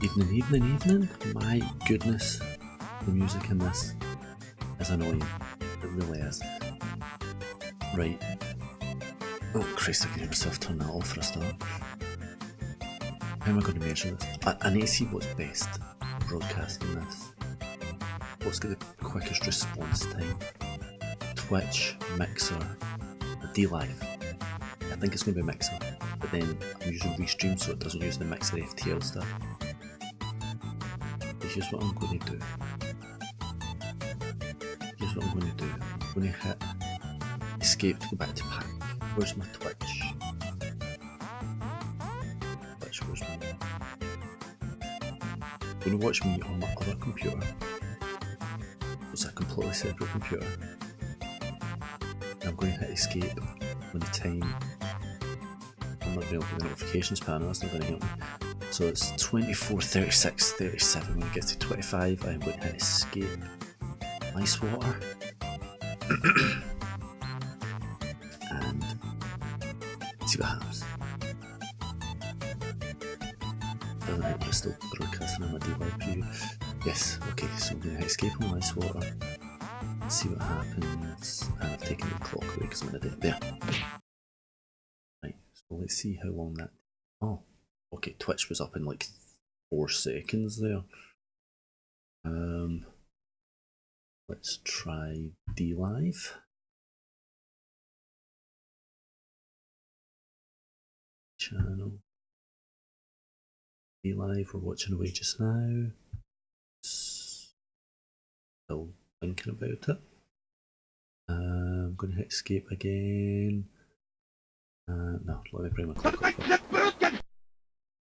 Evening, evening, evening. My goodness, the music in this is annoying. It really is. Right. Oh Christ, I can hear myself turn that off for a start. How am I going to measure this? I need to see what's best broadcasting this. What's got the quickest response time? Twitch, Mixer, or DLive? I think it's going to be Mixer, but then I'm using Restream so it doesn't use the Mixer FTL stuff. Here's what I'm going to do. Here's what I'm going to do. I'm going to hit escape to go back to pack. Where's my Twitch? Twitch, where's my... I'm going to watch me on my other computer. It's a completely separate computer. And I'm going to hit escape when the time... I'm not going to open the notifications panel, that's not going to help me. So it's 24, 36, 37. When it gets to 25, I'm going to hit escape. Nice water. And see what happens. Doesn't help, but it's still broadcasting on my DLive preview. Yes, okay, so I'm going to hit escape on nice water. See what happens. And I've taken the clock away because I'm going to do it there. Right, so let's see how long that. Oh. Okay, Twitch was up in like 4 seconds there. Let's try DLive. Channel. DLive, we're watching away just now. Still thinking about it. I'm going to hit escape again. No, let me bring my clock up.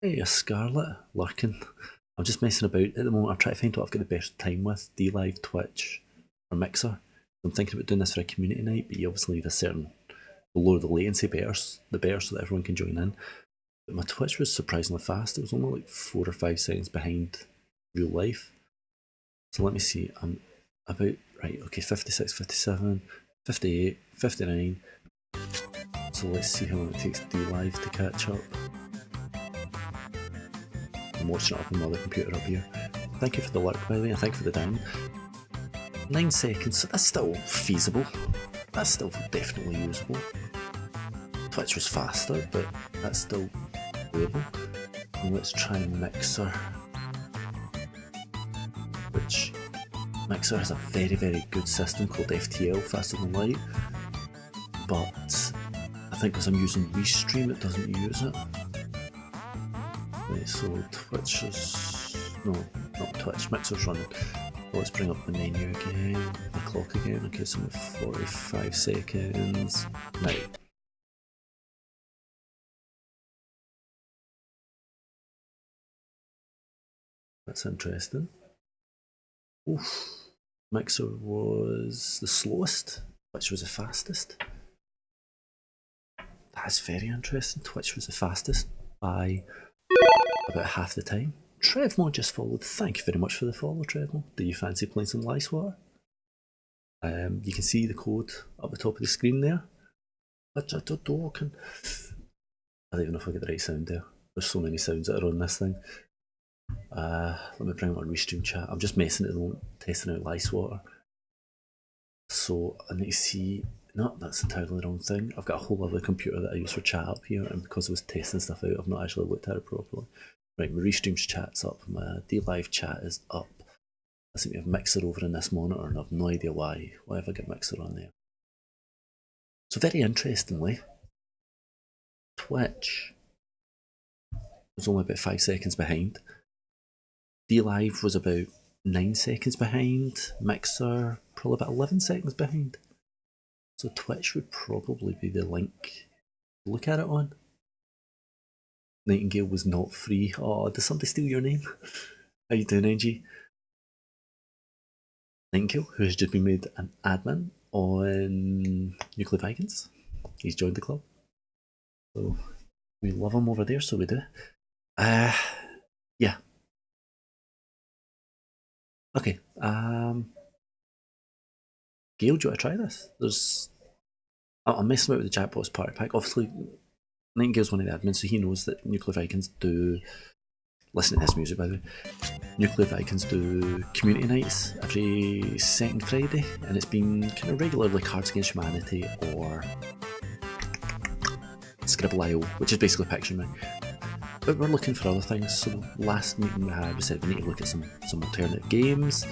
Hey, a Scarlet lurking. I'm just messing about at the moment. I'm trying to find what I've got the best time with. DLive, Twitch, or Mixer. I'm thinking about doing this for a community night, but you obviously need a certain... The lower the latency, the better, so that everyone can join in. But my Twitch was surprisingly fast. It was only like 4 or 5 seconds behind real life. So let me see. I'm about... Right, okay, 56, 57, 58, 59. So let's see how long it takes DLive to catch up. I'm watching it up on my other computer up here. Thank you for the lurk, by the way, and thank you for the down. 9 seconds, so that's still feasible. That's still definitely usable. Twitch was faster, but that's still doable. And let's try Mixer. Which, Mixer has a very, very good system called FTL, faster than light. But I think because I'm using Restream, it doesn't use it. Right, so Twitch is... No, not Twitch, Mixer's running. Let's bring up the menu again, the clock again. Okay, so 45 seconds. Now. That's interesting. Oof. Mixer was the slowest, Twitch was the fastest. That's very interesting. Twitch was the fastest by about half the time. Trevmo just followed. Thank you very much for the follow, Trevmo. Do you fancy playing some Swatter? You can see the code up the top of the screen there. I don't even know if I get the right sound there. There's so many sounds that are on this thing. Let me bring up my Restream chat. I'm just messing at the moment, testing out Swatter. So I need to see. No, that's entirely the wrong thing. I've got a whole other computer that I use for chat up here, and because I was testing stuff out, I've not actually looked at it properly. Right, my Restream's chat's up, my DLive chat is up. I seem to have Mixer over in this monitor, and I've no idea why. Why have I got Mixer on there? So very interestingly, Twitch was only about 5 seconds behind. DLive was about 9 seconds behind. Mixer probably about 11 seconds behind. So Twitch would probably be the link to look at it on. Nightingale was not free. Oh, did somebody steal your name? How you doing, Angie? Nightingale, who has just been made an admin on Nuclear Vikings. He's joined the club. So we love him over there, so we do. Yeah. Okay. Gail, do you want to try this? I'm messing about with the Jackbox party pack. Obviously, Nightingale's one of the admins, so he knows that Nuclear Vikings do. Listen to this music, by the way. Nuclear Vikings do community nights every second Friday, and it's been kind of regularly Cards Against Humanity or Scribble.io, which is basically Pictionary. But we're looking for other things. So the last meeting we had, we said we need to look at some alternative games.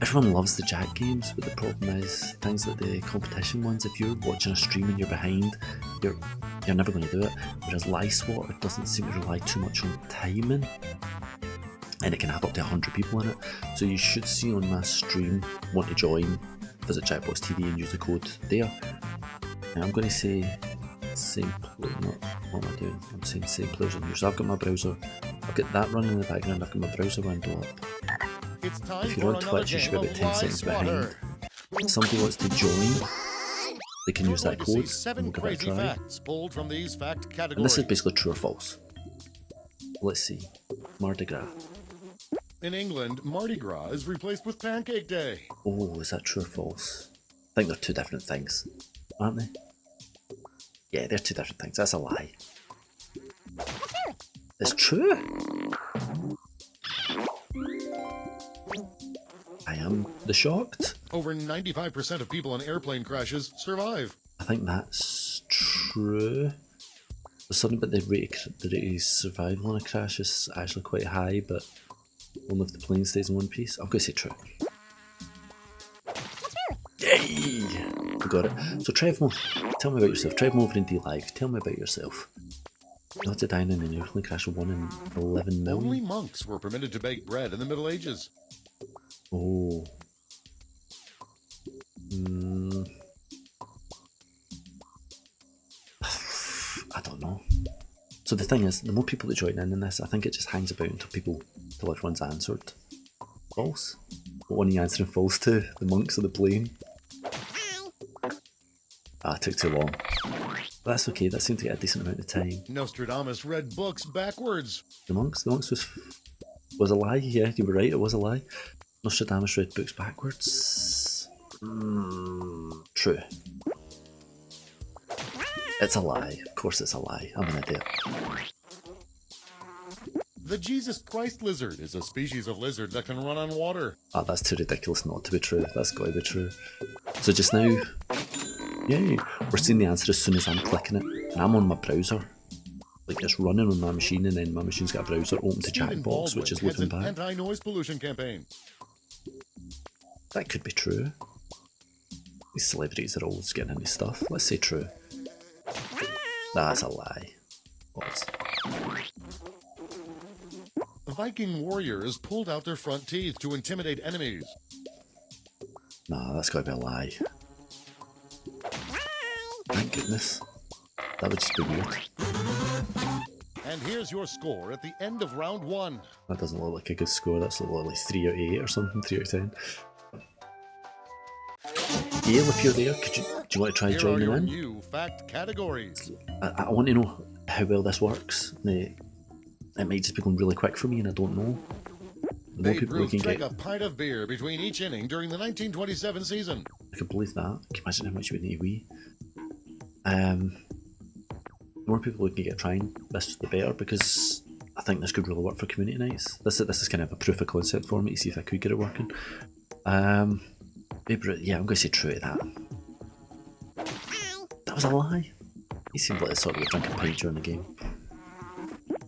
Everyone loves the Jack games, but the problem is things like the competition ones. If you're watching a stream and you're behind, you're never going to do it. Whereas Swatter doesn't seem to rely too much on timing, and it can have up to 100 people in it. So you should see on my stream, want to join, visit Jackbox TV and use the code there. Now I'm going to say same player, what am I doing? I'm saying same players in here. So I've got my browser, I've got that running in the background, I've got my browser window up. If you're on Twitch, you should be about 10 seconds behind. If somebody wants to join, they can use that code and we'll give it a try. And this is basically true or false. Let's see. Mardi Gras. In England, Mardi Gras is replaced with Pancake Day. Oh, is that true or false? I think they're two different things, aren't they? Yeah, they're two different things. That's a lie. It's true. I am the shocked. Over 95% of people in airplane crashes survive. I think that's true. There's something about the rate of survival in a crash is actually quite high, but only if the plane stays in one piece. I'm going to say true. Yay! We got it. So Trevmo, tell me about yourself. Trevmo over in D Live, tell me about yourself. Not to die in an airplane crash of 1 in 11 million. Only monks were permitted to bake bread in the Middle Ages. Oh. I don't know. So the thing is, the more people that join in this, I think it just hangs about until everyone's answered. False? What one are you answering false to? The monks or the plane? Ah, it took too long. But that's okay, that seemed to get a decent amount of time. Nostradamus read books backwards. The monks was a lie, yeah, you were right, it was a lie. Nostradamus read books backwards. True. It's a lie, of course it's a lie, I'm an idiot. The Jesus Christ lizard is a species of lizard that can run on water. Ah, that's too ridiculous not to be true, that's gotta be true. So just now, yeah, we're seeing the answer as soon as I'm clicking it, and I'm on my browser. Like it's running on my machine, and then my machine's got a browser open to Jackbox, which is looking back. Anti-noise pollution campaign. That could be true. These celebrities are always getting into stuff. Let's say true. That's a lie. False. Viking warriors pulled out their front teeth to intimidate enemies. Nah, that's gotta be a lie. Thank goodness. That would just be weird. And here's your score at the end of round 1. That doesn't look like a good score. That's like 3 out of 8 or something, 3 out of 10. Gail, if you're there, do you want to try joining in? New fact categories. I want to know how well this works. It might just be going really quick for me, and I don't know. The more people we can get. A pint of beer between each inning during the 1927 season. I can believe that. Can you imagine how much you would need to wee? The more people we can get trying this, the better, because I think this could really work for community nights. This is kind of a proof of concept for me to see if I could get it working. Yeah, I'm going to say true to that. That was a lie. He seemed like sort of drinking pint during the game.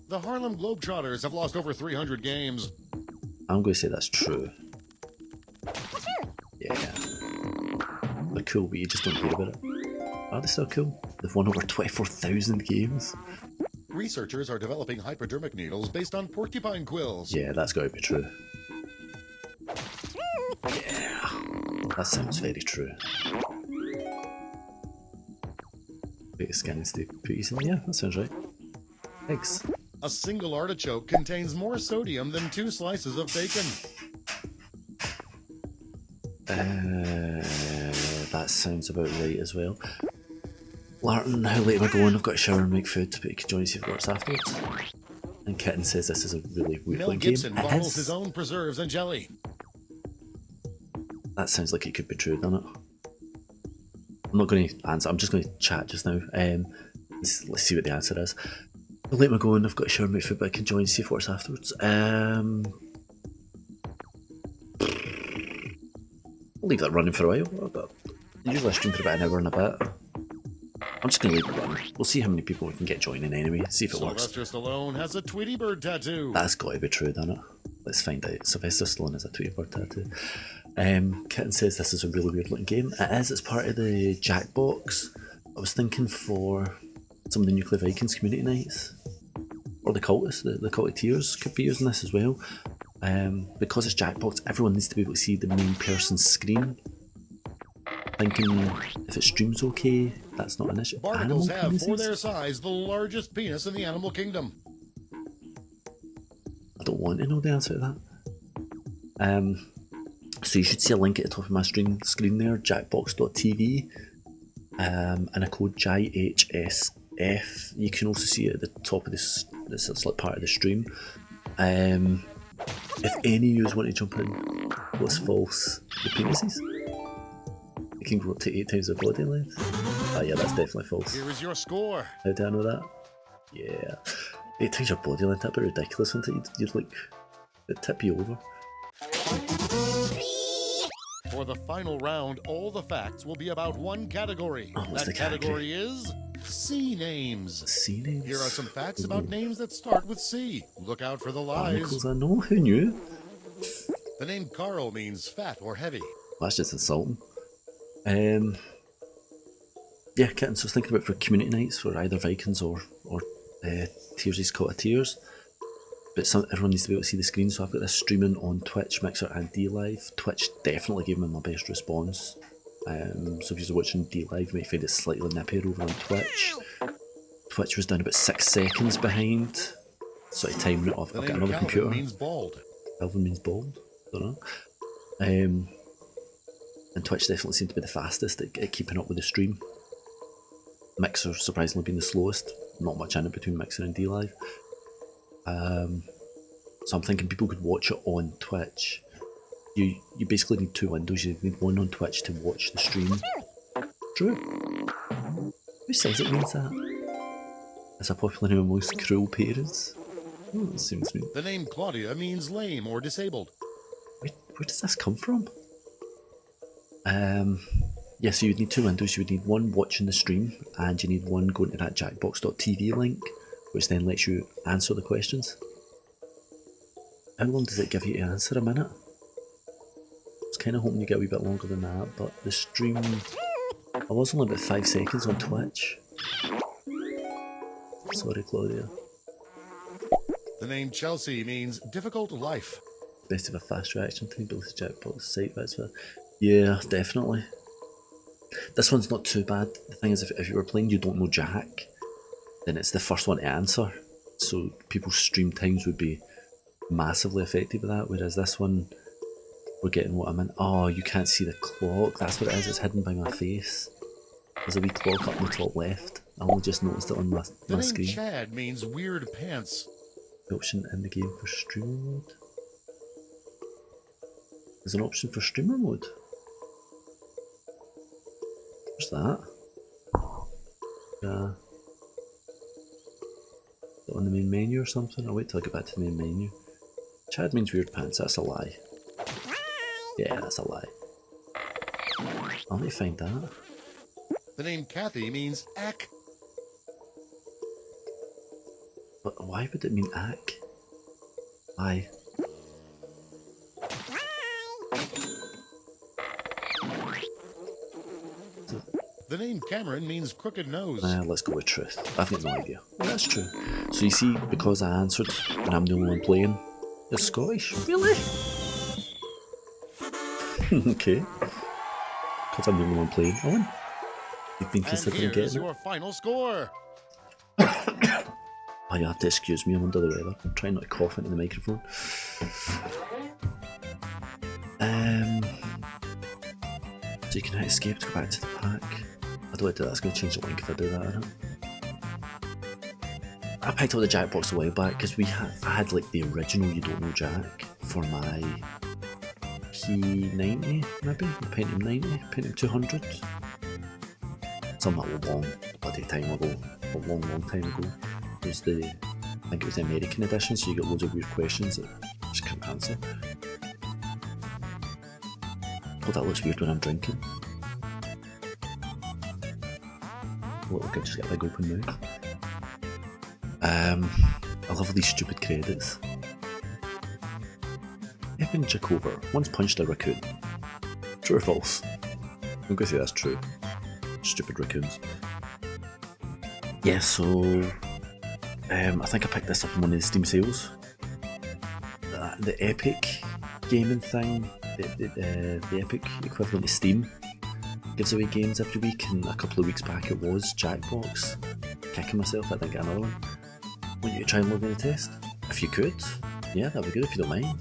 The Harlem Globetrotters have lost over 300 games. I'm going to say that's true. Yeah. They're cool, but you just don't hear about it. Are they still cool? They've won over 24,000 games. Researchers are developing hypodermic needles based on porcupine quills. Yeah, that's got to be true. Yeah, that sounds very true. Bit of scanning to put you in. Yeah, that sounds right. Eggs. A single artichoke contains more sodium than 2 slices of bacon. That sounds about right as well. Larton, how late am I going? I've got to shower and make food, but you can join us if it works afterwards. And Kitten says this is a really weird game. Gibson bottles his own preserves and jelly. That sounds like it could be true, doesn't it? I'm not going to answer, I'm just going to chat just now. Let's see what the answer is. I'll let me go and I've got to shower my food, but I can join Safe Wars afterwards. I'll leave that running for a while. But usually I stream for about an hour and a bit. I'm just going to leave it run. We'll see how many people we can get joining anyway. See if it works. Sylvester Stallone has a Tweety Bird tattoo. That's got to be true, doesn't it? Let's find out. Sylvester Stallone has a Tweety Bird tattoo. Kitten says this is a really weird looking game. It is. It's part of the Jackbox. I was thinking for some of the Nuclear Vikings community nights, or the cultists, the cultiteers could be using this as well. Because it's Jackbox, everyone needs to be able to see the main person's screen. Thinking if it streams okay, that's not an issue. Barnacles have, for their size, the largest penis in the animal kingdom. I don't want to know the answer to that. So you should see a link at the top of my screen there, jackbox.tv, and a code JHSF. You can also see it at the top of this like part of the stream. If any of you want to jump in, what's false? The penises? It can grow up to 8 times the body length. Oh yeah, that's definitely false. Here is your score. How do I know that? Yeah. 8 times your body length, that'd be ridiculous, wouldn't it? You'd like, it'd tip you over. For the final round, all the facts will be about one category. Oh, what's the category is sea names. Sea names? Here are some facts about names that start with C. Look out for the lies. Barnacles, I know. Who knew? The name Carl means fat or heavy. Well, that's just insulting. Yeah, Kitten, so I was thinking about for community nights for either Vikings or Tears' Cottateers. But everyone needs to be able to see the screen, so I've got this streaming on Twitch, Mixer and D-Live. Twitch definitely gave me my best response. So if you're watching D-Live, you might find it slightly nippier over on Twitch. Twitch was down about 6 seconds behind. Sort of timing it off. I've got another Calvin computer. means bald. Calvin means bald? Don't know. And Twitch definitely seemed to be the fastest at keeping up with the stream. Mixer surprisingly being the slowest. Not much in it between Mixer and D-Live. So I'm thinking people could watch it on Twitch. You basically need 2 windows. You need one on Twitch to watch the stream. True. Who says it means that? It's a popular name amongst cruel parents. Oh, that seems mean. The name Claudia means lame or disabled. Where does this come from? Yeah, so you'd need 2 windows. You would need one watching the stream, and you need one going to that jackbox.tv link, which then lets you answer the questions. How long does it give you to answer? A minute? I was kind of hoping you get a wee bit longer than that, but the stream... I was only about 5 seconds on Twitch. Sorry, Claudia. The name Chelsea means difficult life. Best of a fast reaction time, build the Jackbox site, that's for... Yeah, definitely. This one's not too bad. The thing is, if you were playing You Don't Know Jack, then it's the first one to answer. So people's stream times would be massively affected by that, whereas this one, we're getting what I meant. Oh, you can't see the clock. That's what it is. It's hidden by my face. There's a wee clock up in the top left. I only just noticed it on my The name screen. Chad means weird pants. Option in the game for streamer mode. There's an option for streamer mode. What's that? On the main menu or something? I'll wait till I get back to the main menu. Chad means weird pants, that's a lie. Yeah, that's a lie. I'll need to find that. The name Kathy means ack. But why would it mean ack? Why? The name Cameron means crooked nose. Let's go with truth. I've got no idea. Well, that's true. So you see, because I answered and I'm the only one playing, you're Scottish? Really? Okay. Because I'm the only one playing. Owen, you've been considering and here's getting your it? final score. Oh, you have to excuse me, I'm under the weather. I'm trying not to cough into the microphone. So you can hit escape to go back to the pack. I don't want to do that, it's going to change the link if I do that, isn't it? I picked up the Jackbox a while back because I had like the original You Don't Know Jack for my P90 maybe, the Pentium 90, Pentium 200. Some that long bloody time ago. a long time ago. It was the, I think it was the American edition, so you get loads of weird questions that I just couldn't answer. Oh, that looks weird when I'm drinking. Look, I just get a big open mouth. I love all these stupid credits. Evan Jacover once punched a raccoon. True or false? I'm going to say that's true. Stupid raccoons. Yeah, so I think I picked this up in one of the Steam sales. The Epic gaming thing, the Epic equivalent of Steam, gives away games every week, and a couple of weeks back it was Jackbox. Kicking myself, I didn't get another one. Want you to try and log in a test? If you could, yeah, that'd be good if you don't mind.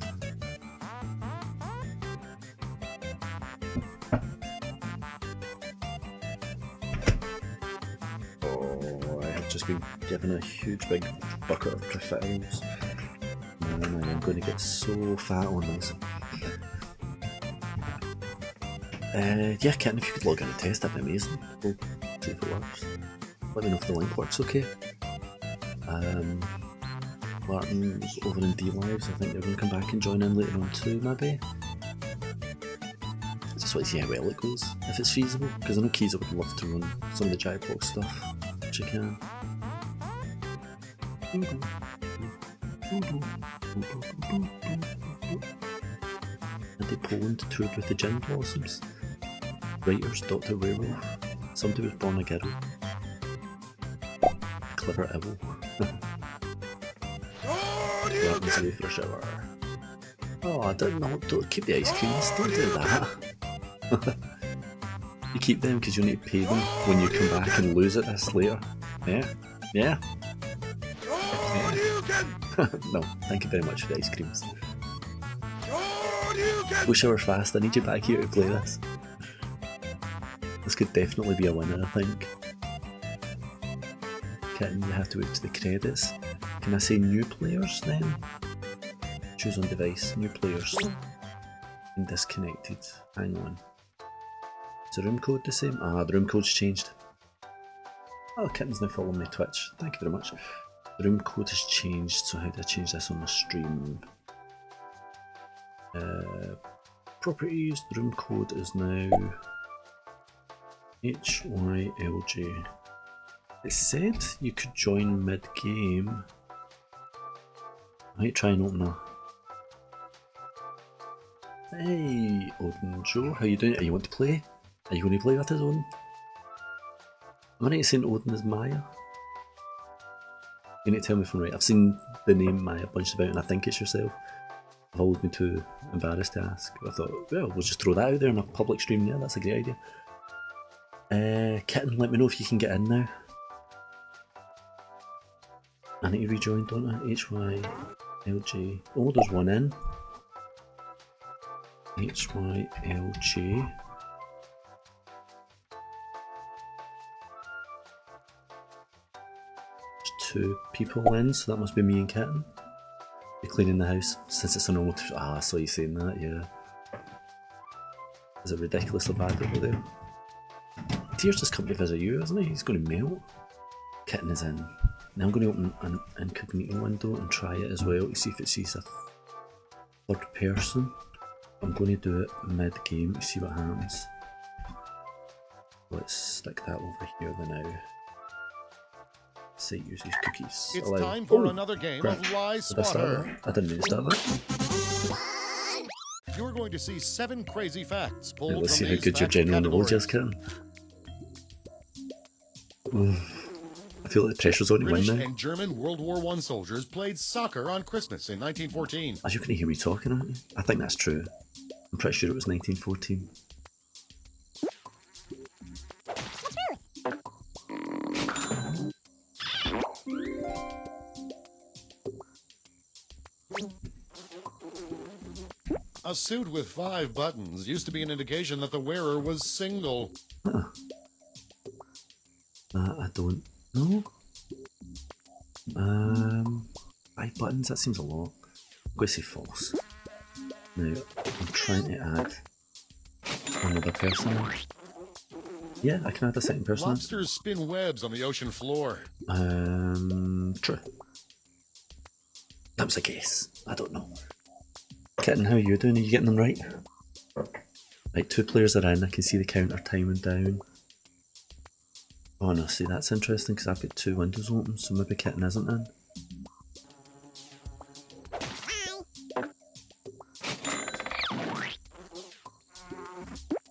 Oh, I have just been given a huge big bucket of profiteroles. Man, I'm going to get so fat on this. Yeah, Kitten, if you could log in a test, that'd be amazing. We'll see if it works. Let me know if the link works okay. Martin's over in D-Lives, I think they're going to come back and join in later on too, maybe? I just want to see how well it goes, if it's feasible, because I know Keys would love to run some of the Jackbox stuff, which you can. Anti-Poland toured with the Gin Blossoms. Writers, Dr. Werewolf. Somebody was born a girl. Clever Owl. Runs away for a shower. Oh, I don't know. Don't keep the ice creams. Don't do that. You keep them because you need to pay them when you come back and lose it this later. Yeah? Yeah? No, thank you very much for the ice creams. Go shower fast. I need you back here to play this. This could definitely be a winner, I think. Kitten, you have to wait to the credits. Can I say new players then? Choose on device, new players. And disconnected. Hang on. Is the room code the same? Ah, the room code's changed. Oh, Kitten's now following my Twitch. Thank you very much. The room code has changed, so how do I change this on my stream? Properties, the room code is now HYLG. It said you could join mid-game. I might try and open a... Hey, Odin Joe, how you doing? Are you want to play? Are you going to play with us, Odin? Am I right in saying Odin is Maya? You need to tell me if I'm right. I've seen the name Maya bunched about and I think it's yourself. I've always been too embarrassed to ask. I thought, well, we'll just throw that out there in a public stream. Yeah, that's a great idea. Kitten, let me know if you can get in now. I need to rejoin, don't I? HYLG. Oh, there's one in. HYLG. There's 2 people in, so that must be me and Kitten. They're cleaning the house since it's a normal. Ah, I saw you saying that, yeah. Is it ridiculously bad over there? Tears just come to visit you, isn't he? He's going to melt. Kitten is in. Now I'm going to open an incognito window and try it as well to see if it sees a third person. I'm going to do it mid-game to see what happens. Let's stick that over here then now. Site uses cookies. It's Allow. time for another game of Lies Did I start Swatter. that? I didn't mean to start that. You're going to see 7 crazy facts Now pulled let's see from how these good your fact general knowledge is, categories. Kitten. I feel like the pressure's on to win British now. and German World War I soldiers played soccer on Christmas in 1914. As you can hear me talking, aren't you? I think that's true. I'm pretty sure it was 1914. A suit with 5 buttons used to be an indication that the wearer was single. Huh. I don't know. 5 buttons, that seems a lot. I'm going to say false. Now, I'm trying to add another person. Yeah, I can add a second person. Lobsters spin webs on the ocean floor. True. That was a guess. I don't know. Kitten, how are you doing? Are you getting them right? Right, 2 players are in. I can see the counter timing down. Oh no, see that's interesting because I've got 2 windows open, so maybe Kitten isn't in.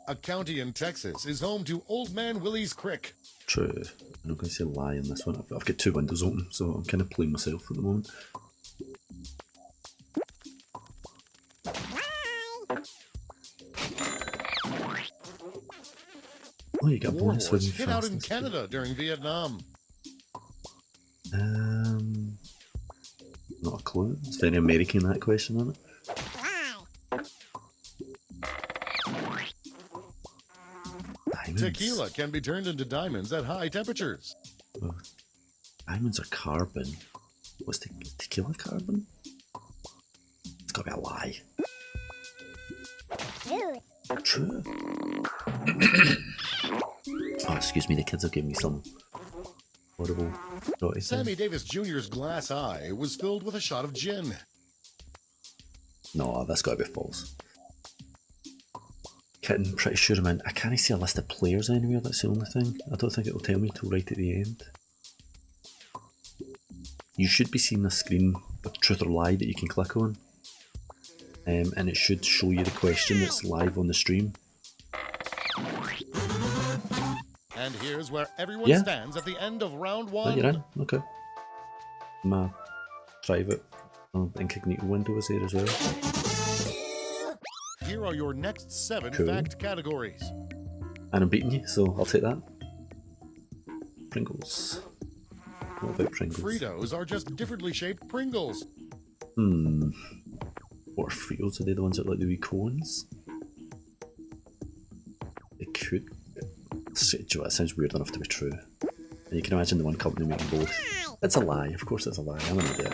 A county in Texas is home to Old Man Willie's Crick. True. I'm not going to say lie in this one. I've got 2 windows open, so I'm kind of playing myself at the moment. Oh, you got a bonus when you hit out in Canada during Vietnam. Not a clue. It's very American, that question, isn't it? Diamonds. Tequila can be turned into diamonds at high temperatures. Oh, diamonds are carbon. What's tequila carbon? It's got to be a lie. True. Oh, excuse me, the kids have given me some horrible naughty Sammy Davis Jr.'s glass eye was filled with a shot of gin. No, that's got to be false. Kitten, pretty sure I'm in. I can't see a list of players anywhere, that's the only thing. I don't think it'll tell me till right at the end. You should be seeing a screen with truth or lie that you can click on. And it should show you the question that's live on the stream. And here's where everyone stands at the end of round 1. Oh, you're in? Okay. My private incognito window is there as well. Here are your next 7 fact categories. And I'm beating you, so I'll take that. Pringles. What about Pringles? Fritos are just differently shaped Pringles. What are Fritos? Are they the ones that look like the wee cones? They could. That sounds weird enough to be true. And you can imagine the one company making both. It's a lie, of course it's a lie, I'm an idiot.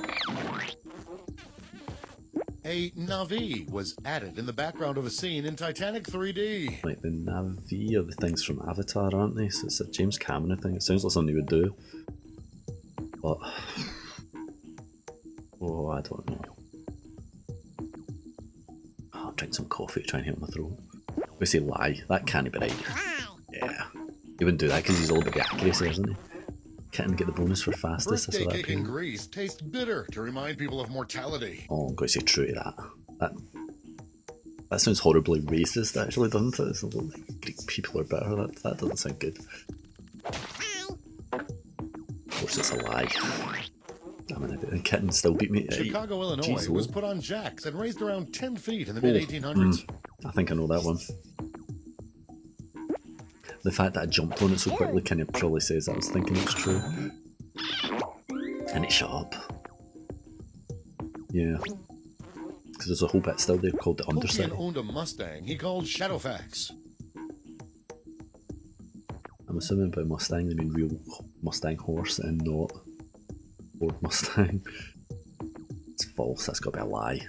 A Navi was added in the background of a scene in Titanic 3D. Like the Navi are the things from Avatar, aren't they? So it's a James Cameron thing. It sounds like something he would do. But... oh, I don't know. Oh, I'll drink some coffee to try and help my throat. We say lie, that can't be right. Yeah. He wouldn't do that because he's all about the accuracy, isn't he? Kitten get the bonus for fastest. Birthday cake in Greece tastes bitter to remind people of mortality. Oh, I'm going to say true to that. That sounds horribly racist, actually, doesn't it? It's a little, like, Greek people are better. That doesn't sound good. Of course, it's a lie. I'm an idiot. And Kitten still beat me. Chicago, Illinois was put on jacks and raised around 10 feet in the mid-1800s. I think I know that one. The fact that I jumped on it so quickly kind of probably says I was thinking it's true. And it shut up. Yeah. Because there's a whole bit still there called the underside. Tolkien owned a Mustang he called Shadowfax. I'm assuming by Mustang they mean real Mustang horse and not Ford Mustang. It's false, that's got to be a lie.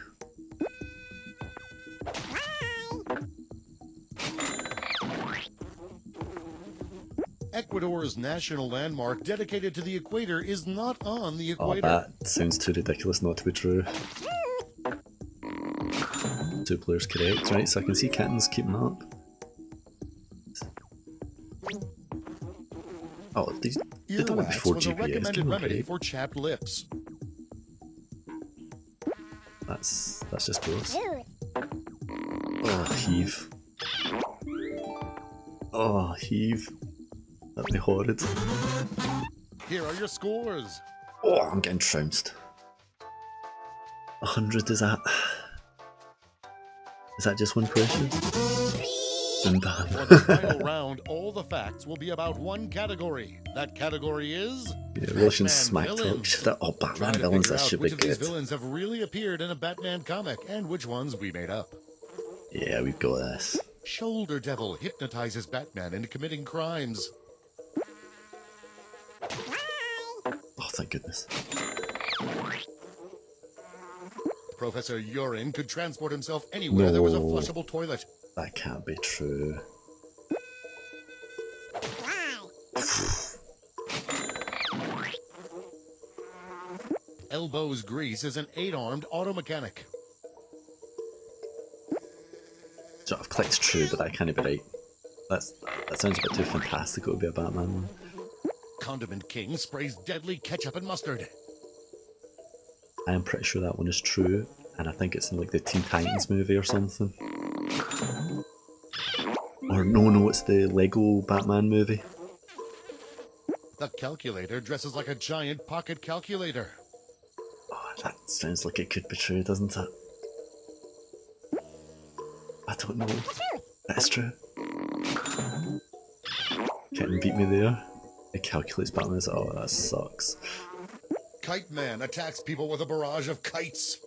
Ecuador's national landmark dedicated to the equator is not on the equator. Oh, that sounds too ridiculous not to be true. 2 players correct, right? So I can see Kitten's keeping up. Oh, they did the one before was a GPS. recommended remedy for chapped lips. That's just gross. Oh, heave. Oh, heave. That'd be horrid. Here are your scores. Oh, I'm getting trounced. 100, is that? Is that just one question? I'm done. For the final round, all the facts will be about one category. That category is... yeah, Russian smack talk. Oh, Batman villains, that should be good. Which of these villains have really appeared in a Batman comic, and which ones we made up. Yeah, we've got this. Shoulder Devil hypnotizes Batman into committing crimes. Oh, thank goodness. Professor Urine could transport himself anywhere there was a flushable toilet. That can't be true. elbows grease as an 8-armed auto mechanic. So I've clicked true, but that can't be right. That sounds a bit too fantastical to be a Batman one. Condiment King sprays deadly ketchup and mustard. I am pretty sure that one is true, and I think it's in like the Teen Titans movie or something. Or no, it's the Lego Batman movie. The calculator dresses like a giant pocket calculator. Oh, that sounds like it could be true, doesn't it? I don't know. That's true. Can't beat me there. It calculates Batman. Oh, that sucks. Kite Man attacks people with a barrage of kites.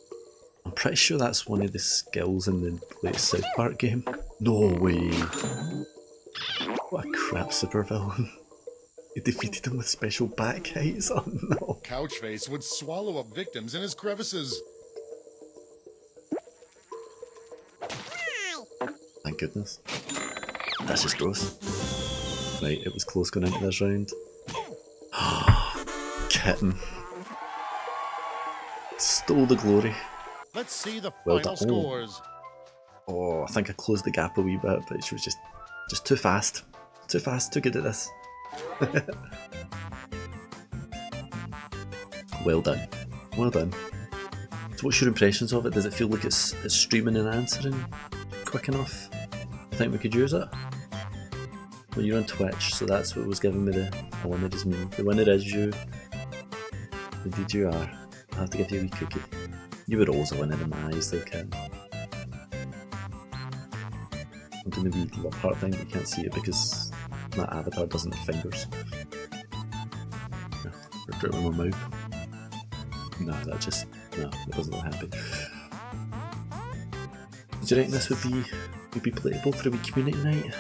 I'm pretty sure that's one of the skills in the latest South Park game. No way. What a crap supervillain. He defeated him with special bat kites. Oh no. Couchface would swallow up victims in his crevices. Thank goodness. That's just gross. Right, it was close going into this round. Kitten. Stole the glory. Let's see the Well final done. scores. Oh, I think I closed the gap a wee bit, but she was just too fast. Too fast, too good at this. Well done. Well done. So what's your impressions of it? Does it feel like it's streaming and answering quick enough? I think we could use it. Well, you're on Twitch, so that's what was giving me the winner is me. The winner is you. Indeed you are. I have to give you a wee cookie. You were always a winner in my eyes though, Ken. I'm doing the wee love heart thing, but you can't see it because my avatar doesn't have fingers. Or do it with my mouth. No, it doesn't look happy. Do you reckon this would be playable for a wee community night?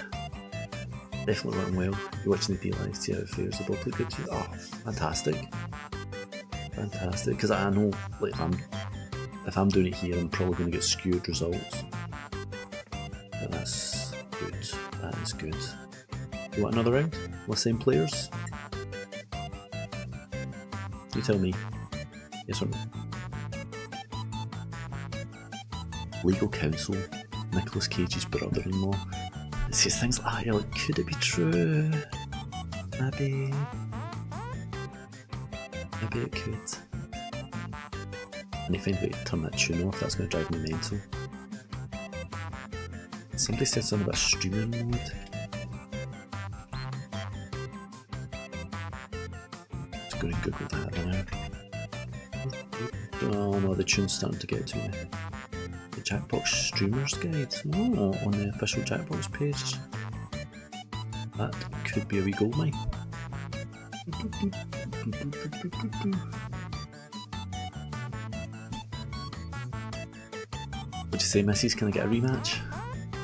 Definitely went well. You're watching the D-Live, see how it fares. They both look good to you. Oh, fantastic. Fantastic. Because I know, like, if I'm doing it here, I'm probably going to get skewed results. But that's good. That is good. You want another round? With the same players? You tell me. Yes or no? Legal counsel, Nicolas Cage's brother-in-law. It says things like, oh, you're like, could it be true? Maybe it could. And if anybody turn that tune off, that's going to drive me mental. Somebody said something about streaming mode. Just going to Google that now. Oh no, the tune's starting to get to me. The Jackbox Streamers Guide. Oh, on the official Jackbox page. That could be a wee gold mine. Would you say, Missy's, can I get a rematch?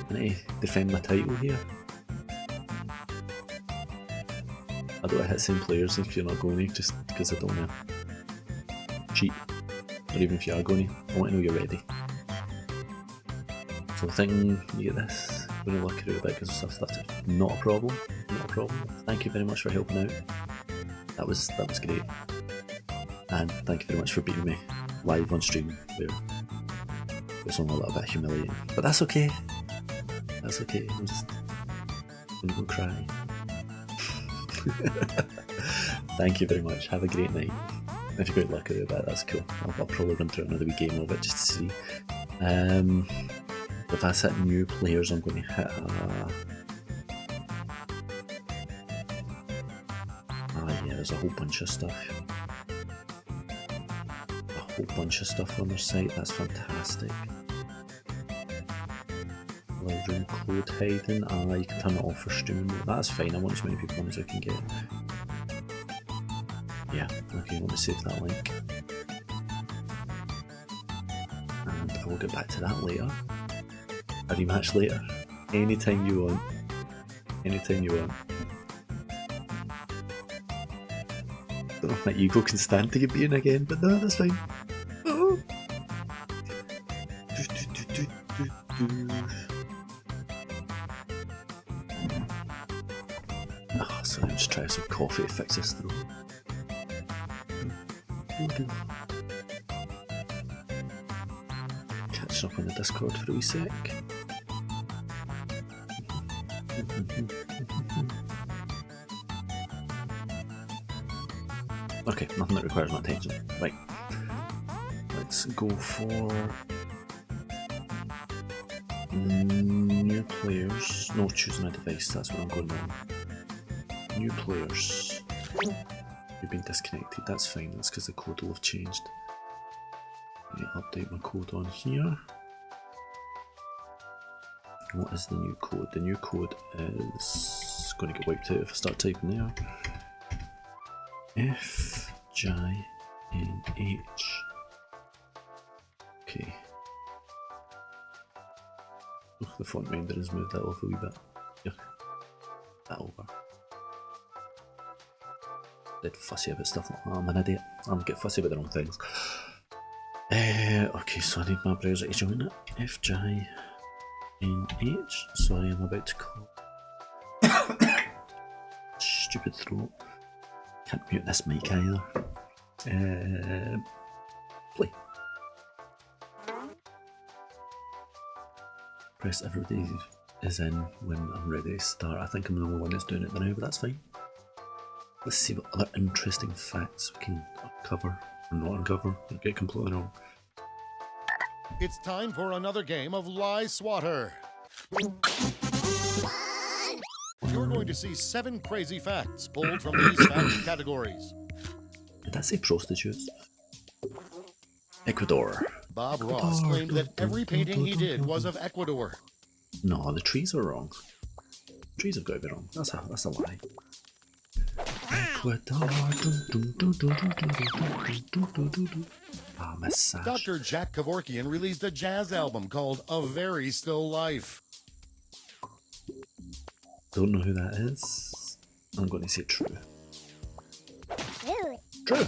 Can I defend my title here? I don't hit the same players if you're not going to, just because I don't want to cheat. Or even if you are going to, I want to know you're ready. So I'm thinking you get this, I'm going to look through a bit because stuff started. Not a problem, not a problem. Thank you very much for helping out. That was great. And thank you very much for beating me live on stream where it was only a little bit humiliating. But that's okay. That's okay. I'm just gonna go cry. Thank you very much. Have a great night. If you got lucky with that, that's cool. I'll probably run through another wee game of it just to see. If I hit new players, I'm going to hit yeah, there's a whole bunch of stuff. A whole bunch of stuff on their site, that's fantastic. Room code hiding, you can turn it off for streaming. That's fine, I want as many people on as I can get. Yeah, okay, I want to save that link. And I will get back to that later. A rematch later. Anytime you want. Anytime you want. Don't know if my ego can stand to get beaten again, but no, that's fine. Oh. Oh, so I'm just trying some coffee to fix this throat. catching up on the Discord for a wee sec. Okay, nothing that requires my attention. Right. Let's go for new players. No, choosing a device, that's what I'm going on. New players. You've been disconnected, that's fine, that's because the code will have changed. Let me update my code on here. What is the new code? The new code is going to get wiped out if I start typing there. FJNH. Okay. Oh, the font render has moved that off a wee bit. Yuck. That over. Dead fussy about stuff like that. I'm an idiot. I'm get fussy about the wrong things. Okay, so I need my browser to join it. FJNH. Sorry, I'm about to call. Stupid throat. Can't mute this mic either. Play. Press everybody is in when I'm ready to start. I think I'm the only one that's doing it now, but that's fine. Let's see what other interesting facts we can uncover or not uncover or get completely wrong. It's time for another game of Lie Swatter. You're going to see 7 crazy facts pulled from these fact categories. Did that say prostitutes? Ecuador. Bob Ross claimed that every painting he did was of Ecuador. No, the trees are wrong. The trees have got to be wrong. That's a lie. Ecuador. Ah, massage. Dr. Jack Kevorkian released a jazz album called A Very Still Life. Don't know who that is. I'm going to say true. True.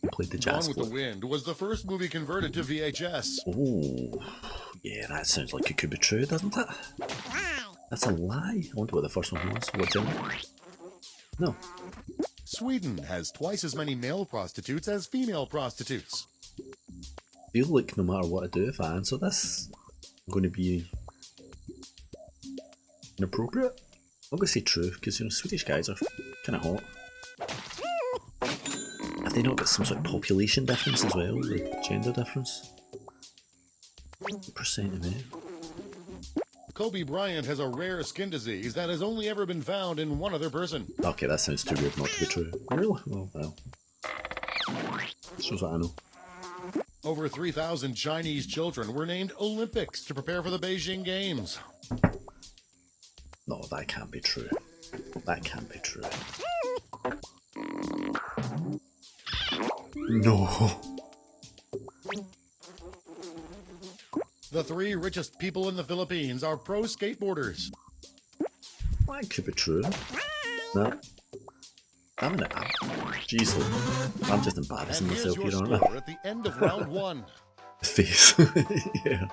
We played the jazz. Gone with the Wind was the first movie converted to VHS. Oh, yeah, that sounds like it could be true, doesn't it? That's a lie. I wonder what the first one was. What's in it? No. Sweden has twice as many male prostitutes as female prostitutes. I feel like no matter what I do, if I answer this, I'm going to be inappropriate. I'm going to say true, because, you know, Swedish guys are kind of hot. Have they not got some sort of population difference as well, the gender difference? 8% of men. Kobe Bryant has a rare skin disease that has only ever been found in one other person. Okay, that sounds too weird not to be true. Really? Oh, well. Shows what I know. Over 3,000 Chinese children were named Olympics to prepare for the Beijing Games. No, that can't be true. That can't be true. No. The 3 richest people in the Philippines are pro skateboarders. That could be true. No. Jeez, I'm just embarrassing And here's myself your here, aren't score I? at the end of round 1. Face. Yeah.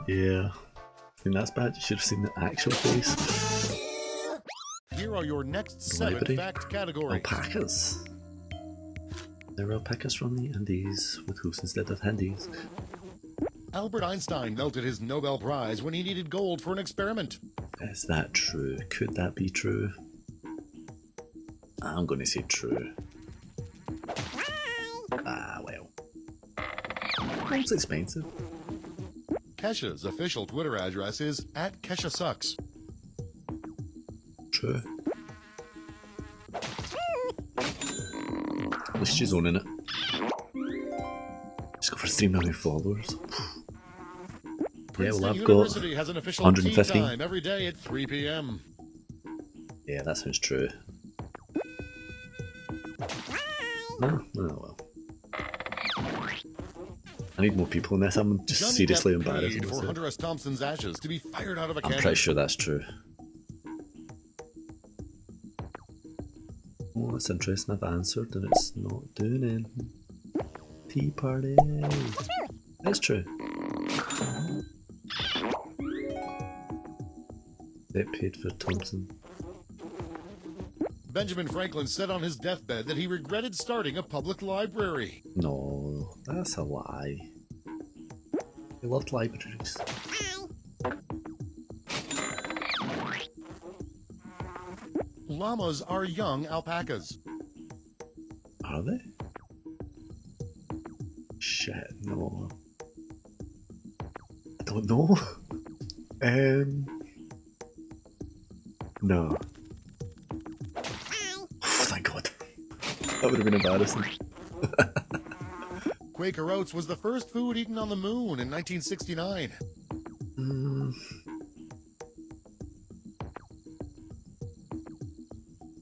Yeah. I think that's bad. You should have seen the actual face. Here are your next 7 Library. fact categories. Alpacas. There are alpacas from the Andes with hooves instead of handies. Albert Einstein melted his Nobel Prize when he needed gold for an experiment. Is that true? Could that be true? I'm going to say true. Ah, well. Gold's expensive. Kesha's official Twitter address is @KeshaSucks. True. At least she's owning it. She's got for 3 million followers. Yeah, well, I've got University has an official 150. tea time every day at 3 p.m. Yeah, that sounds true. No? Oh well. I need more people in this. I'm just Johnny seriously Depp embarrassed. paid for Hunter S. Thompson's ashes to be fired out of a I'm cannon. pretty sure that's true. Oh, that's interesting. I've answered and it's not doing anything. Tea party. That's true. Depp paid for Thompson. Benjamin Franklin said on his deathbed that he regretted starting a public library. No, that's a lie. He loved libraries. Llamas are young alpacas. Are they? Shit, no. I don't know. No. Thank God. That would have been embarrassing. Quaker Oats was the first food eaten on the moon in 1969.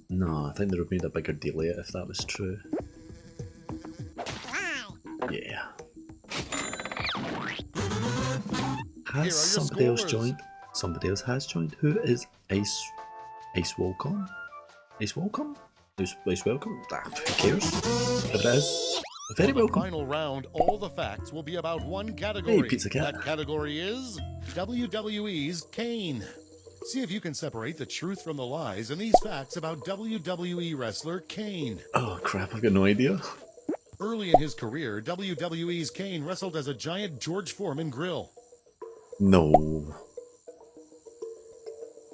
No, I think they would have made a bigger deal of it if that was true. Yeah. Has somebody else joined? Somebody else has joined. Who is Ice Welcome? Ice Welcome? Ice Welcome? Ah, who cares? If it is, very welcome. Final round, all the facts will be about one category. Hey, Pizza Cat. That category is WWE's Kane. See if you can separate the truth from the lies in these facts about WWE wrestler Kane. Oh crap, I've got no idea. Early in his career, WWE's Kane wrestled as a giant George Foreman grill. No.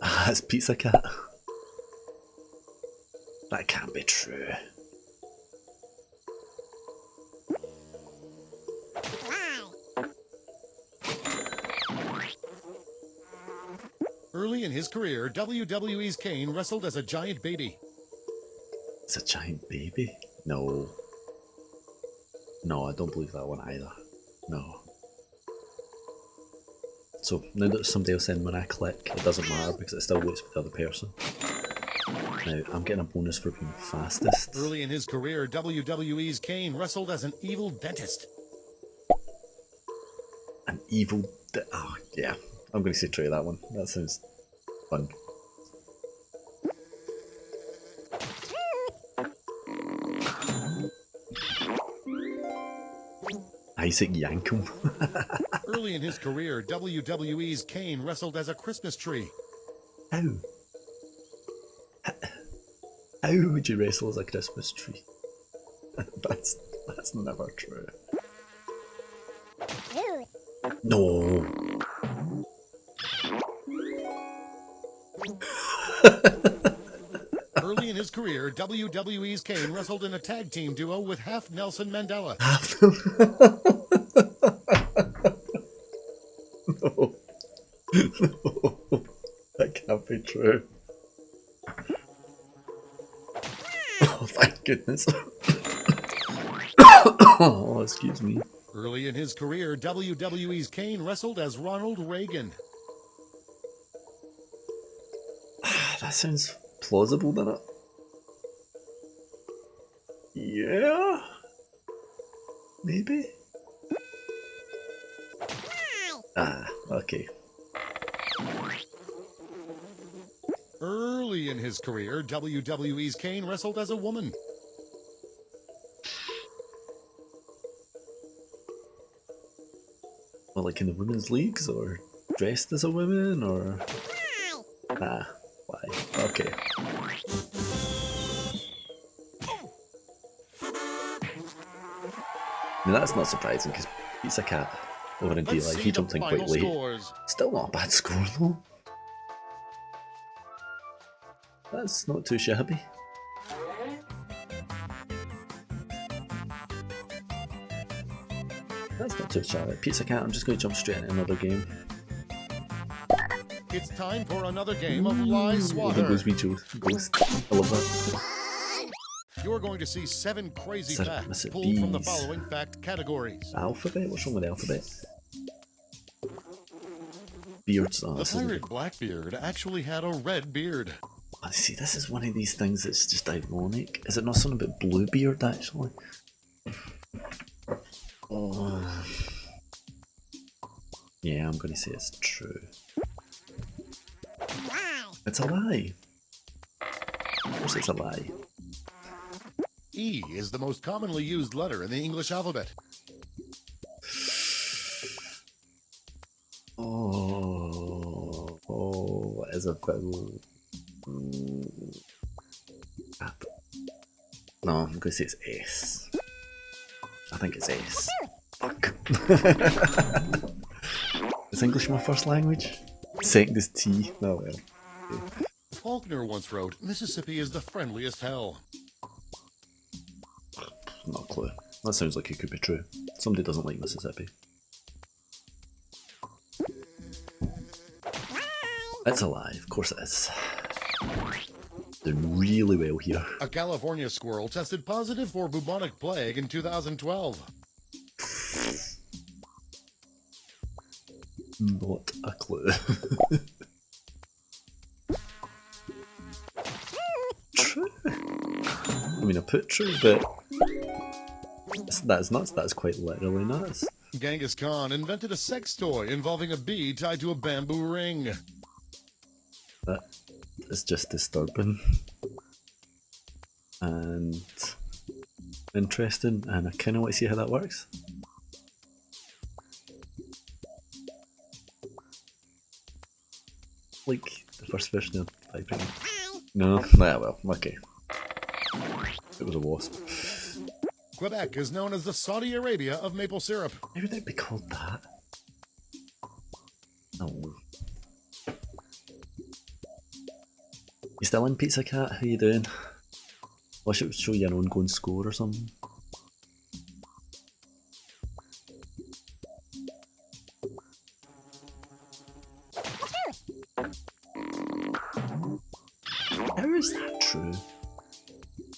That's Pizza Cat. That can't be true. Early in his career, WWE's Kane wrestled as a giant baby. It's a giant baby? No. No, I don't believe that one either. No. So, now that somebody else in, when I click, it doesn't matter because it still looks with the other person. Now, I'm getting a bonus for being fastest. Early in his career, WWE's Kane wrestled as an evil dentist. An evil... Oh, yeah. I'm going to say try that one. That sounds fun. Isaac Yankum. Early in his career, WWE's Kane wrestled as a Christmas tree. How? How would you wrestle as a Christmas tree? That's never true. No. Early in his career, WWE's Kane wrestled in a tag team duo with half Nelson Mandela. No. No. That can't be true. Oh, thank goodness. Oh, excuse me. Early in his career, WWE's Kane wrestled as Ronald Reagan. That sounds plausible, doesn't it? Yeah? Maybe? Ah, okay. Early in his career, WWE's Kane wrestled as a woman. Well, like in the women's leagues, or dressed as a woman, or... Ah, why? Okay. Now that's not surprising, because Pizza Cat over in D-Live, he jumped in quite late. Scores. Still not a bad score though. That's not too shabby. That's not too shabby. Pizza Cat, I'm just going to jump straight into another game. It's time for another game of Lie The Swatter. Ghost Ghost. I love that. You're going to see 7 crazy facts it pulled from the bees? following fact categories. Alphabet? What's wrong with the alphabet? Beards. Oh, The this is pirate Blackbeard actually had a red beard. Oh, see, this is one of these things that's just ironic. Is it not something about Bluebeard, actually? Oh. Yeah, I'm going to say it's true. It's a lie. Of course it's a lie. E is the most commonly used letter in the English alphabet. Oh, what is a vowel? No, I'm going to say it's S. I think it's S. Fuck. Is English my first language? Second is T. Oh well. Okay. Faulkner once wrote, Mississippi is the friendliest hell. Not a clue. That sounds like it could be true. Somebody doesn't like Mississippi. It's a lie, of course it is. Doing really well here. A California squirrel tested positive for bubonic plague in 2012. Not a clue. True. I mean, I put true, but that's nuts. That's quite literally nuts. Genghis Khan invented a sex toy involving a bee tied to a bamboo ring. That is just disturbing and interesting, and I kind of want to see how that works. Like the first version of vibrating. No, nah, well, okay. It was a wasp. Quebec is known as the Saudi Arabia of maple syrup. Why would it be called that? No. You still in, Pizza Cat? How you doing? Wish it would show you an ongoing score or something. How is that true?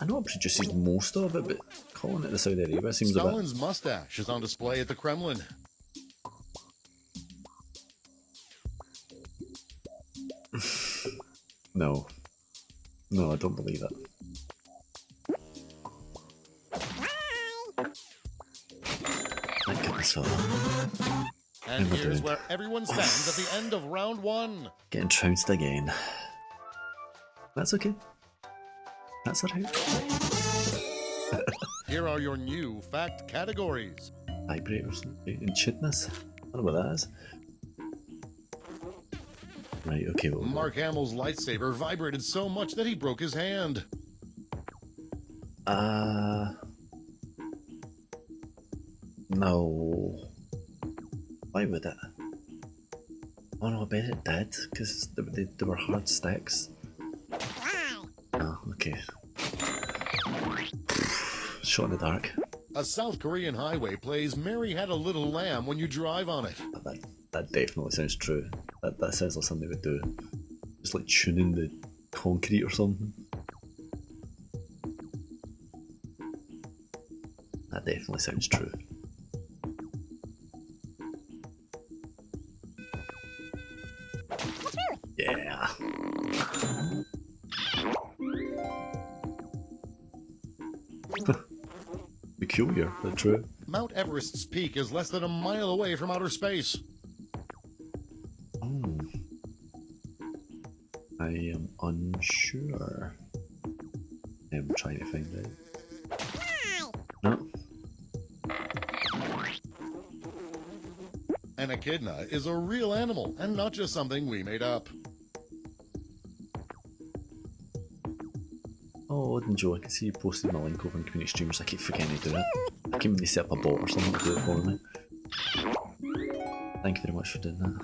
I know it produces most of it, but calling it the Saudi Arabia seems Stalin's mustache is on display at the Kremlin. No. No, I don't believe it. Thank goodness for that. And here's where everyone stands at the end of round one. Getting trounced again. That's okay. That's alright. Here are your new fact categories. Vibrators and chitness. I don't know what that is. Right, okay. Well, Mark Hamill's lightsaber vibrated so much that he broke his hand. No. Why would it? Oh no, I bet it did, because they were hard sticks. Oh, okay. Shot in the dark. A South Korean highway plays Mary Had a Little Lamb when you drive on it. That definitely sounds true. That sounds like something they would do. Just like tuning the concrete or something. That definitely sounds true. Yeah. Peculiar, but true. Mount Everest's peak is less than a mile away from outer space. Oh. I am unsure. I'm trying to find out. No. An echidna is a real animal and not just something we made up. Oh, and Joe, I can see you posted my link over in community streamers. I keep forgetting to do it. I keep meaning to set up a bot or something to do it for me. Thank you very much for doing that.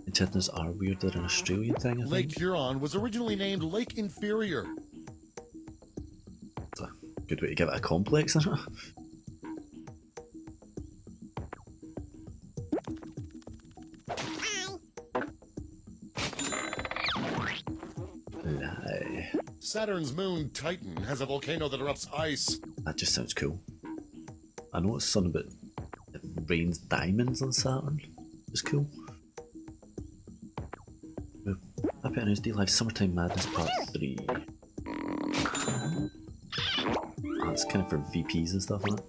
Echidnas are weird. They're an Australian thing, I think. Lake Huron was originally named Lake Inferior. It's a good way to give it a complex, isn't it? Lie. Saturn's moon Titan has a volcano that erupts ice. That just sounds cool. I know it's something about it rains diamonds on Saturn. It's cool. Happy News D Live Summertime Madness Part 3. That's kind of for VPs and stuff, isn't it?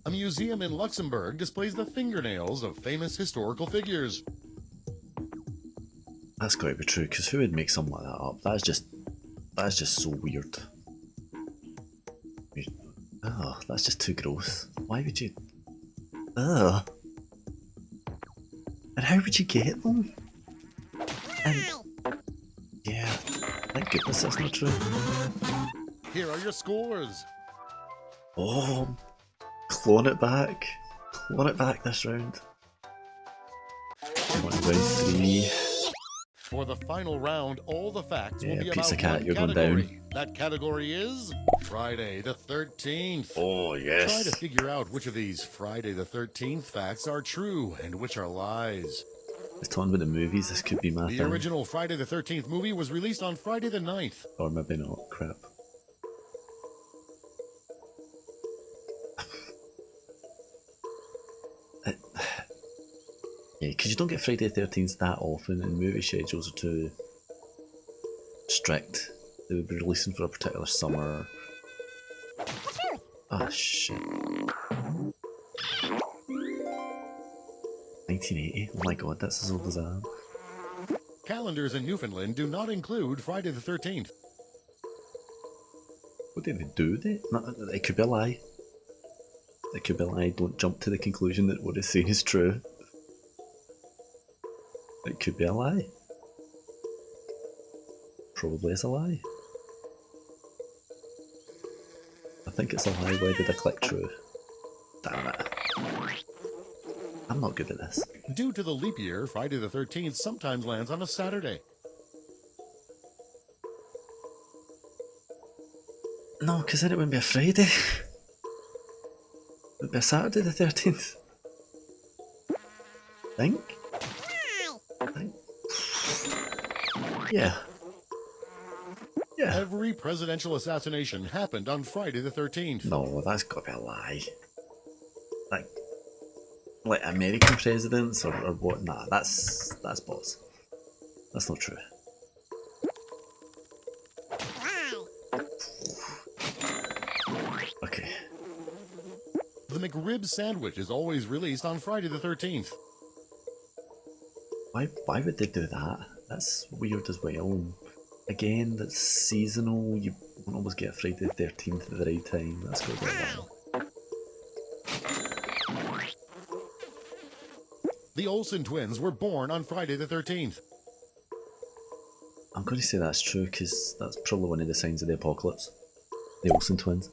A museum in Luxembourg displays the fingernails of famous historical figures. That's got to be true, because who would make something like that up? That's just so weird. Oh, that's just too gross. Why would you? Ugh. And how would you get them? And yeah, like goodness, that's not true. Here are your scores. Oh, clone it back. Clone it back this round. Round 3. For the final round, all the facts will Yeah, be Pizza about Cat, one you're going category. down. That category is Friday the 13th. Oh, Try to yes. figure out which of these Friday the 13th facts are true and which are lies. It's talking about the movies, this could be my The thing. original Friday the 13th movie was released on Friday the 9th. Or maybe not, crap. Yeah, because you don't get Friday the 13th that often, and movie schedules are too strict. They would be releasing for a particular summer. Ah, shit. 1980? Oh my god, that's as old as I am. Calendars in Newfoundland do not include Friday the 13th. What did they do? It could be a lie. It could be a lie. Don't jump to the conclusion that what it's saying is true. It could be a lie. Probably is a lie. I think it's a lie. Why did I click true? Damn it. I'm not good at this. Due to the leap year, Friday the 13th sometimes lands on a Saturday. No, because then it wouldn't be a Friday. It would be a Saturday the 13th. Think? Yeah. Yeah. Every presidential assassination happened on Friday the 13th. No, that's got to be a lie. Like American presidents or what? Nah, that's bots. That's not true. Okay. The McRib sandwich is always released on Friday the 13th. Why would they do that? That's weird as well. Again, that's seasonal. You won't always get Friday the 13th at the right time. That's got to be a lie. The Olsen twins were born on Friday the 13th. I'm going to say that's true because that's probably one of the signs of the apocalypse. The Olsen twins.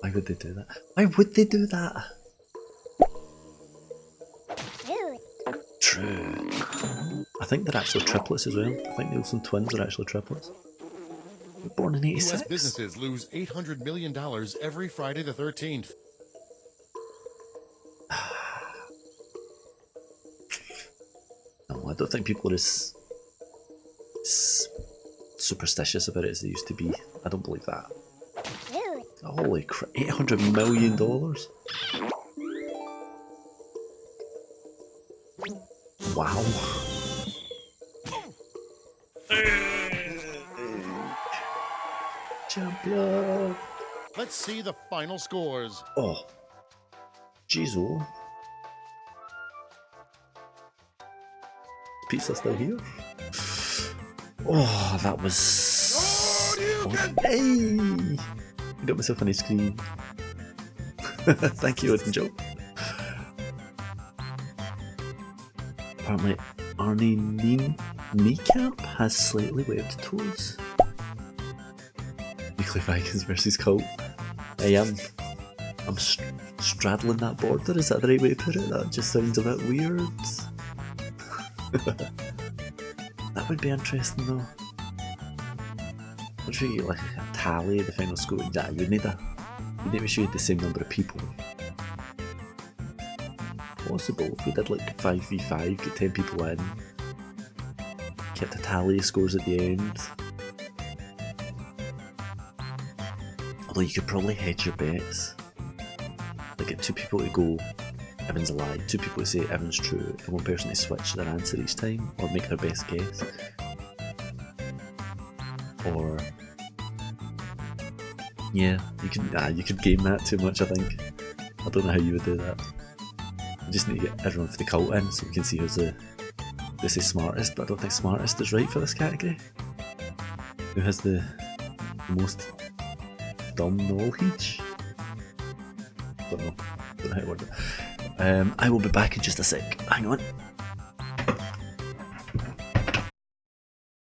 Why would they do that? Why would they do that? True. I think they're actually triplets as well. I think the Olsen twins are actually triplets. They were born in '86. U.S. businesses lose $800 million every Friday the 13th. No, I don't think people are as superstitious about it as they used to be. I don't believe that. Holy crap, $800 million? Wow. Champion! Let's see the final scores. Oh. Jeez, oh. Pizza still here? Oh, that was... Hey! I got myself an ice cream. Thank you, Odin Joe. Apparently, Arnie Kneecap has slightly webbed toes. Weekly Vikings versus Cult. Hey, I'm straddling that border, is that the right way to put it? That just sounds a bit weird. That would be interesting though. I'm sure you get like a tally of the final score. Nah, you'd need to show you the same number of people. Possible if we did like 5v5, get 10 people in, kept a tally of scores at the end. Although you could probably hedge your bets. Like get 2 people to go, Evan's a lie, 2 people to say Evan's true, and 1 person to switch their answer each time, or make their best guess. Or yeah, you could game that too much, I think. I don't know how you would do that. You just need to get everyone for the cult in so we can see who's the smartest, but I don't think smartest is right for this category. Who has the most dumb knowledge? Don't know how to word it. I will be back in just a sec. Hang on.